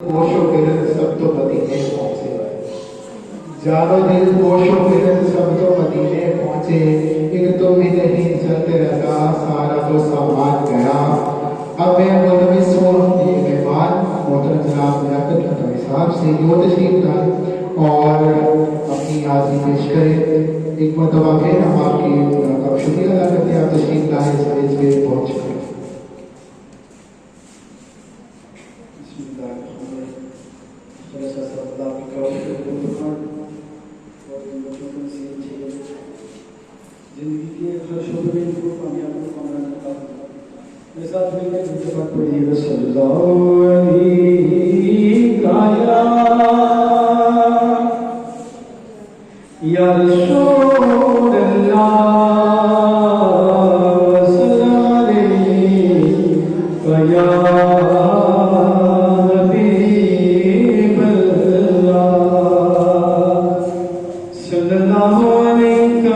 گوشو گرد سب تو مدینے پہنچے، جانو دل گوشو گرد سب تو مدینے پہنچے، ایک تو بھی نہیں چلتے رہا سارا تو سامان گیا۔ اب میں ملوث ہوں یہ مہمان محترم جناب لیاقت نقوی صاحب سے جو تشریف لائیں اور اپنی حاضری پیش کریں۔ ایک مرتبہ پھر ہم آپ کی شکریہ ادا کرتے ہیں، آپ تشریف لائیں اس میز پہ پہنچ کر۔ زندگی کے ہر شعبے میں ان کو کامیاب کو کامران کرتا ہوں۔ میرے ساتھ مل کے دوسرے بات پڑھیے گا صلی اللہ علیہ یا رسول اللہ صلی اللہ علیہ یا حبیب اللہ صلی اللہ علیہ یا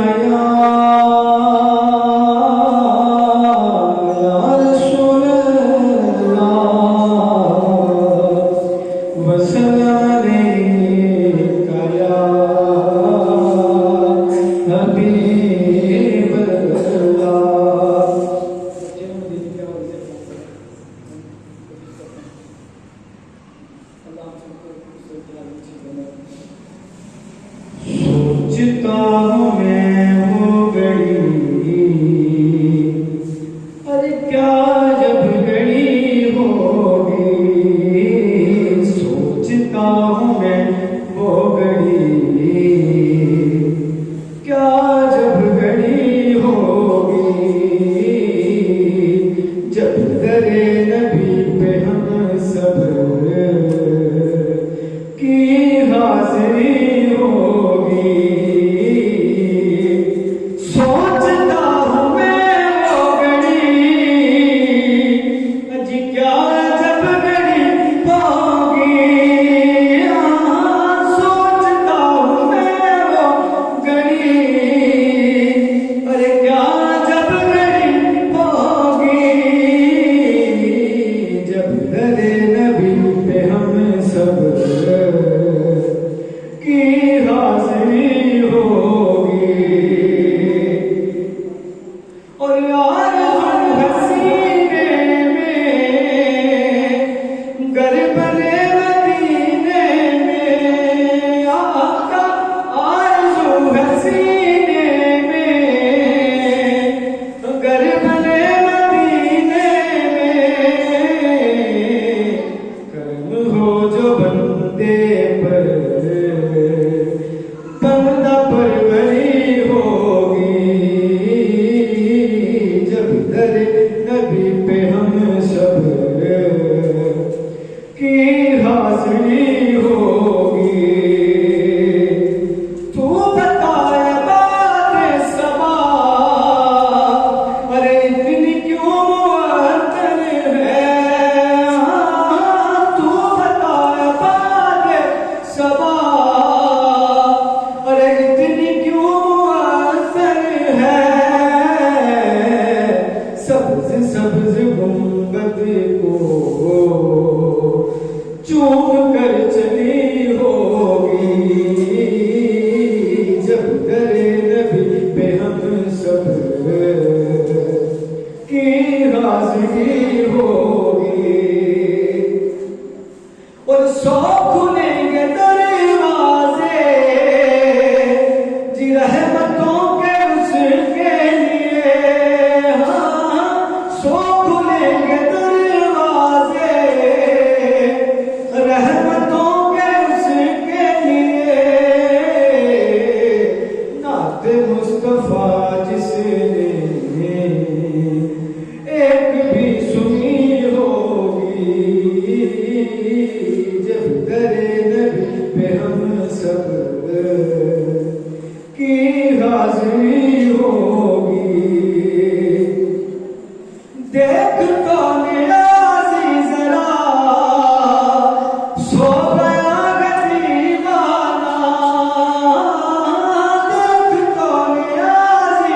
سوچتا ہوں میں وہ گھڑی، ارے کیا جب گھڑی ہوگی، سوچتا ہوں میں وہ گھڑی، کیا جب گھڑی ہوگی، جب در نبی پہ ہم سب کی حاضری ہوگی۔ سوچتا ہوں میں وہ گھڑی، اجی کیا جب گھڑی ہوگی، سوچتا ہوں میں وہ گھڑی، ارے کیا جب گھڑی ہوگی، جب در نبی پہ ہم سب کی حاضری ہوگی۔ اور یار ہم حسینے میں گر بنے مدینے میں، آقا آرزو حسینے میں گر بنے مدینے میں، کرم ہو جو بندے پر بندہ پروری ہوگی، جب در نبی پہ ہم سب کی حاضری ہوگی۔ تو بتائے بات صبا، ارے اتنی کیوں معطل ہے، تو بتائے بات صبا، ارے اتنی کیوں معطل ہے، سبز سبز گنبد کو چوم کر چلی ہوگی، جب در نبی پہ ہم سب کی حاضری ہوگی۔ اور سو کھلیں گے دروازے جی رحمتوں کے اس کے لیے، ہاں سو کھلیں گے دروازے رحمتوں کے اس کے لیے، نعت مصطفیٰ جس نے ایک بھی سنی ہوگی، جب در نبی پہ ہم سب کی حاضری ہوگی۔ دیکھ کون نیازی ذرا سو گیا دیوانہ، دیکھ کون نیازی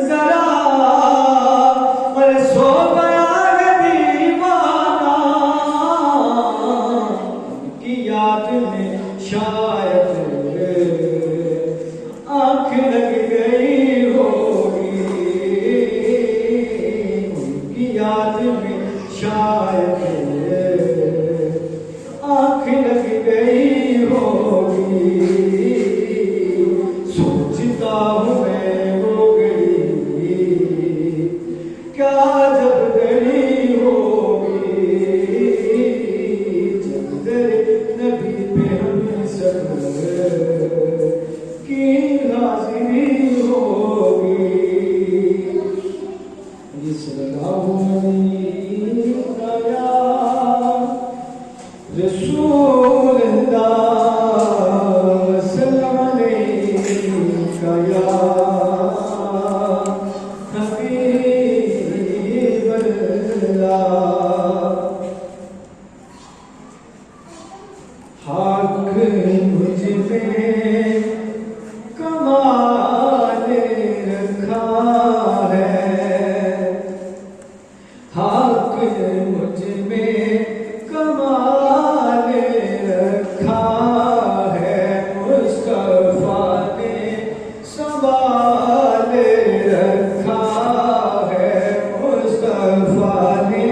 ذرا ارے سو گیا دیوانہ، یاد میں شاید آنکھ لگ گئی ہوگی، ان کی یاد میں شاید آنکھ لگ گئی ہوگی، سوچتا ہوں میں وہ گئی کیا جب گئی ہوگی، جب در نبی پہ ہم سب کی حاضری ہوگی، صلی اللہ یا رسول اللہ، سلام علیکہ یا حبیب اللہ، حق مجھ میں کمال رکھا ہے، حق مجھ میں کمال رکھا ہے، مصطفیٰ نے سنبھال رکھا ہے، مصطفیٰ نے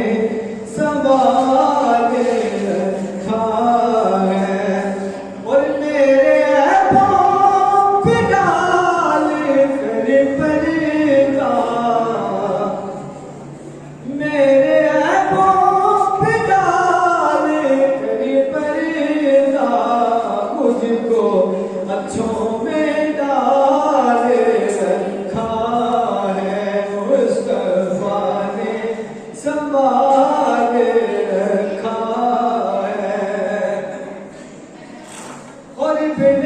سنبھال رکھا ہے، اور میرے عیبوں پہ ڈال کر پردہ، میرے عیبوں پہ ڈال کر پردہ، مجھ کو اچھوں میں ڈال رکھا ہے، مصطفیٰ نے سنبھال رکھا ہے، اور ابن